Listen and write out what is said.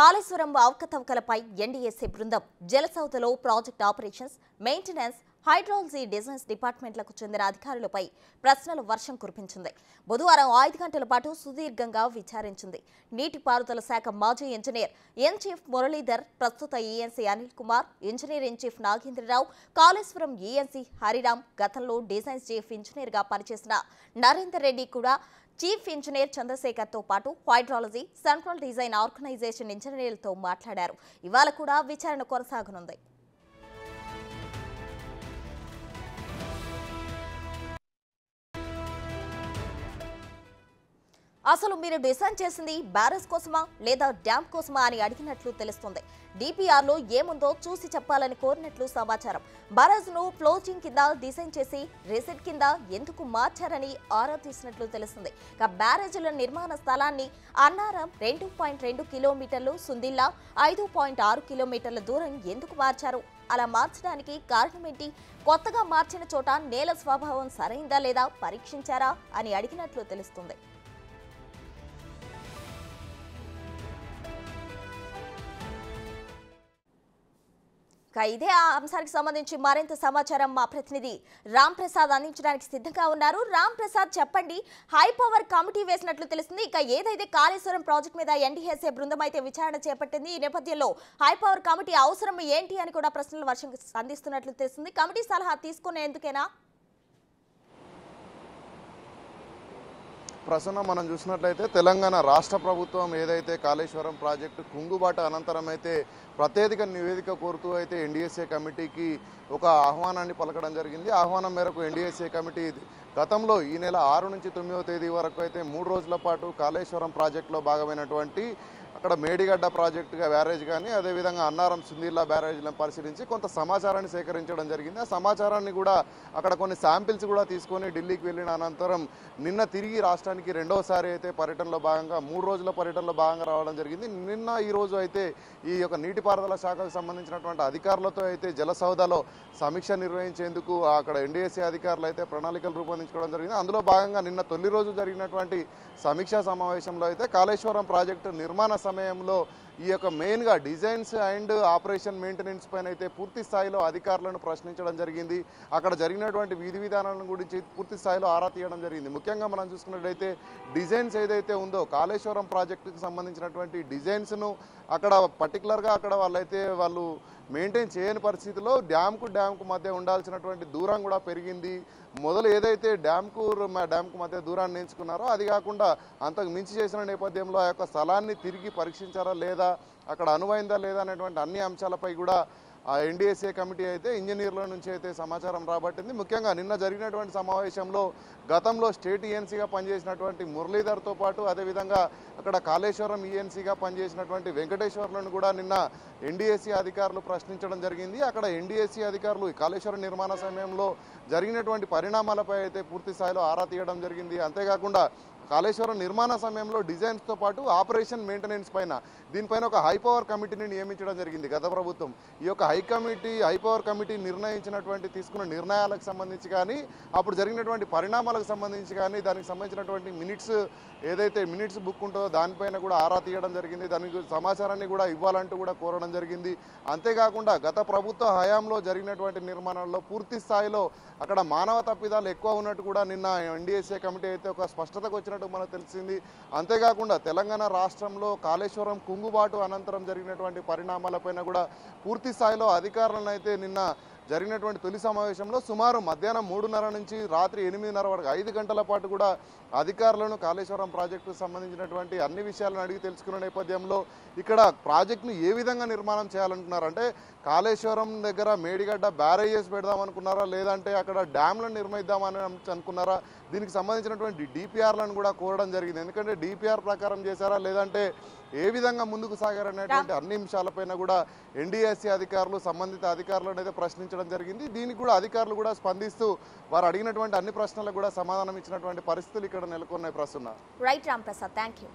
కాళేశ్వరం అవకతవకలపై ఎన్డీఎస్ఏ బృందం జలసౌధలో project operations, maintenance, hydrology designs డిపార్ట్మెంట్లకు చెందిన అధికారులపై ప్రశ్నల వర్షం కురిపించింది. బుధవారం 5 గంటల పాటు సుదీర్ఘంగా విచారించింది. నీటిపారుదల శాఖ మాజీ ఇంజనీర్ ఎన్ చీఫ్ మురళీధర్, ప్రస్తుత ENC Anil Kumar, engineer in chief Nagendra Rao, Kaleshwaram ENC Hariram, గతంలో డిజైన్స్ చీఫ్ ఇంజనీర్గా పనిచేసిన నరేందర్ రెడ్డి కూడా చీఫ్ ఇంజనీర్ చంద్రశేఖర్తో పాటు హైడ్రాలజీ, సెంట్రల్ డిజైన్ ఆర్గనైజేషన్ ఇంజనీర్లతో మాట్లాడారు. ఇవాళ కూడా విచారణ కొనసాగనుంది. అసలు మీరు డిజైన్ చేసింది బ్యారేజ్ కోసమా లేదా డ్యామ్ కోసమా అని అడిగినట్లు తెలుస్తుంది. డిపిఆర్లో ఏముందో చూసి చెప్పాలని కోరినట్లు సమాచారం. బ్యారేజ్ను ఫ్లోటింగ్ కింద డిజైన్ చేసి రిసిట్ కింద ఎందుకు మార్చారని ఆరా తీసినట్లు తెలుస్తుంది. బ్యారేజీల నిర్మాణ స్థలాన్ని అన్నారం 2.2 కిలోమీటర్లు, సుందిల్లా 5.6 కిలోమీటర్ల దూరం ఎందుకు మార్చారు? అలా మార్చడానికి కారణమేంటి? కొత్తగా మార్చిన చోట నేల స్వభావం సరైందా లేదా పరీక్షించారా అని అడిగినట్లు తెలుస్తుంది. ఇదే ఆ అంశానికి సంబంధించి మరింత సమాచారం మా ప్రతినిధి రామ్ ప్రసాద్ అందించడానికి సిద్ధంగా ఉన్నారు. రామ్ ప్రసాద్, చెప్పండి. హై పవర్ కమిటీ వేసినట్లు తెలుస్తుంది. ఏదైతే కాళేశ్వరం ప్రాజెక్ట్ మీద ఎన్డీఎస్ఏ బృందం అయితే విచారణ చేపట్టింది. ఈ నేపథ్యంలో హై పవర్ కమిటీ అవసరం ఏంటి అని కూడా ప్రశ్నల వర్షం అందిస్తున్నట్లు తెలుస్తుంది. కమిటీ సలహా తీసుకునేందుకేనా? ప్రసన్న, మనం చూసినట్లయితే తెలంగాణ రాష్ట్ర ప్రభుత్వం ఏదైతే కాళేశ్వరం ప్రాజెక్టు కుంగుబాట అనంతరం అయితే ప్రత్యేక నివేదిక కోరుతూ అయితే ఎన్డీఎస్ఏ కమిటీకి ఒక ఆహ్వానాన్ని పలకడం జరిగింది. ఆహ్వానం మేరకు ఎన్డీఎస్ఏ కమిటీ గతంలో ఈ నెల 6 నుంచి 9వ తేదీ వరకు అయితే 3 రోజుల పాటు కాళేశ్వరం ప్రాజెక్టులో భాగమైనటువంటి అక్కడ మేడిగడ్డ ప్రాజెక్టుగా బ్యారేజ్ కానీ అదేవిధంగా అన్నారం సుందీర్లా బ్యారేజ్లను పరిశీలించి కొంత సమాచారాన్ని సేకరించడం జరిగింది. ఆ సమాచారాన్ని కూడా అక్కడ కొన్ని శాంపిల్స్ కూడా తీసుకొని ఢిల్లీకి వెళ్ళిన అనంతరం నిన్న తిరిగి రాష్ట్రానికి రెండవసారి అయితే పర్యటనలో భాగంగా 3 రోజుల పర్యటనలో భాగంగా రావడం జరిగింది. నిన్న ఈ రోజు అయితే ఈ యొక్క నీటిపారుదల శాఖకు సంబంధించినటువంటి అధికారులతో అయితే జలసౌధలో సమీక్ష నిర్వహించేందుకు అక్కడ ఎన్డీఎస్ఏ అధికారులు అయితే ప్రణాళికలు రూపొందించుకోవడం జరిగింది. అందులో భాగంగా నిన్న తొలి రోజు జరిగినటువంటి సమీక్షా సమావేశంలో అయితే కాళేశ్వరం ప్రాజెక్టు నిర్మాణ సమయంలో ఈ యొక్క మెయిన్గా డిజైన్స్ అండ్ ఆపరేషన్ మెయింటెనెన్స్ పైన అయితే పూర్తి స్థాయిలో అధికారులను ప్రశ్నించడం జరిగింది. అక్కడ జరిగినటువంటి విధి విధానాలను గురించి పూర్తి స్థాయిలో ఆరా తీయడం జరిగింది. ముఖ్యంగా మనం చూసుకున్నట్లయితే డిజైన్స్ ఏదైతే ఉందో కాళేశ్వరం ప్రాజెక్టుకి సంబంధించినటువంటి డిజైన్స్ను అక్కడ పర్టికులర్గా అక్కడ వాళ్ళు మెయింటైన్ చేయని పరిస్థితిలో డ్యామ్కు మధ్య ఉండాల్సినటువంటి దూరం కూడా పెరిగింది. మొదలు ఏదైతే డ్యామ్కు మధ్య దూరాన్ని ఎంచుకున్నారో అది కాకుండా అంతకు మించి చేసిన నేపథ్యంలో ఆ యొక్క స్థలాన్ని తిరిగి పరీక్షించారా లేదా, అక్కడ అనువైందా లేదా అనేటువంటి అన్ని అంశాలపై కూడా ఆ ఎన్డీఎస్ఏ కమిటీ అయితే ఇంజనీర్ల నుంచి అయితే సమాచారం రాబట్టింది. ముఖ్యంగా నిన్న జరిగినటువంటి సమావేశంలో గతంలో స్టేట్ ఈఎన్సీగా పనిచేసినటువంటి మురళీధర్తో పాటు అదేవిధంగా అక్కడ కాళేశ్వరం ఈఎన్సీగా పనిచేసినటువంటి వెంకటేశ్వర్లను కూడా నిన్న ఎన్డీఎస్సీ అధికారులు ప్రశ్నించడం జరిగింది. అక్కడ ఎన్డీఎస్సీ అధికారులు కాళేశ్వరం నిర్మాణ సమయంలో జరిగినటువంటి పరిణామాలపై అయితే పూర్తి స్థాయిలో ఆరా తీయడం జరిగింది. అంతేకాకుండా కాళేశ్వరం నిర్మాణ సమయంలో డిజైన్స్తో పాటు ఆపరేషన్ మెయింటెనెన్స్ పైన దీనిపైన ఒక హై పవర్ కమిటీని నియమించడం జరిగింది గత ప్రభుత్వం. ఈ యొక్క హై పవర్ కమిటీ తీసుకున్న నిర్ణయాలకు సంబంధించి కానీ అప్పుడు జరిగినటువంటి పరిణామాలకు సంబంధించి కానీ దానికి సంబంధించినటువంటి మినిట్స్ బుక్ ఉంటుందో దానిపైన కూడా ఆరా తీయడం జరిగింది. దానికి సమాచారాన్ని కూడా ఇవ్వాలంటూ కూడా కోరడం జరిగింది. అంతేకాకుండా గత ప్రభుత్వ హయాంలో జరిగినటువంటి నిర్మాణాల్లో పూర్తి స్థాయిలో అక్కడ మానవ తప్పిదాలు ఎక్కువ ఉన్నట్టు కూడా నిన్న ఎన్డీఎస్ఏ కమిటీ అయితే ఒక స్పష్టతకు వచ్చినట్టు మనకు తెలిసింది. అంతేకాకుండా తెలంగాణ రాష్ట్రంలో కాళేశ్వరం కుంగుబాటు అనంతరం జరిగినటువంటి పరిణామాలపైన కూడా పూర్తి స్థాయిలో అధికారులను అయితే నిన్న జరిగినటువంటి తొలి సమావేశంలో సుమారు మధ్యాహ్నం 3:30 నుంచి రాత్రి 8:30 వరకు 5 గంటల పాటు కూడా అధికారులను కాళేశ్వరం ప్రాజెక్టుకు సంబంధించినటువంటి అన్ని విషయాలను అడిగి తెలుసుకున్న నేపథ్యంలో ఇక్కడ ప్రాజెక్టును ఏ విధంగా నిర్మాణం చేయాలనుకున్నారు అంటే కాళేశ్వరం దగ్గర మేడిగడ్డ బ్యారేజెస్ పెడదాం అనుకున్నారా లేదంటే అక్కడ డ్యామ్లను నిర్మిద్దామని అనుకున్నారా, దీనికి సంబంధించినటువంటి డిపిఆర్లను కూడా కోరడం జరిగింది. ఎందుకంటే డిపిఆర్ ప్రకారం చేశారా లేదంటే ఏ విధంగా ముందుకు సాగారనేటువంటి అన్ని అంశాలపైన కూడా ఎన్డీఎస్సీ అధికారులు సంబంధిత అధికారులను అయితే ప్రశ్నించడం జరిగింది. దీనికి కూడా అధికారులు కూడా స్పందిస్తూ వారు అడిగినటువంటి అన్ని ప్రశ్నలకు కూడా సమాధానం ఇచ్చినటువంటి పరిస్థితులు ఇక్కడ నెలకొన్నాయి. ప్రస్తుతం right Ram Prasad, thank you.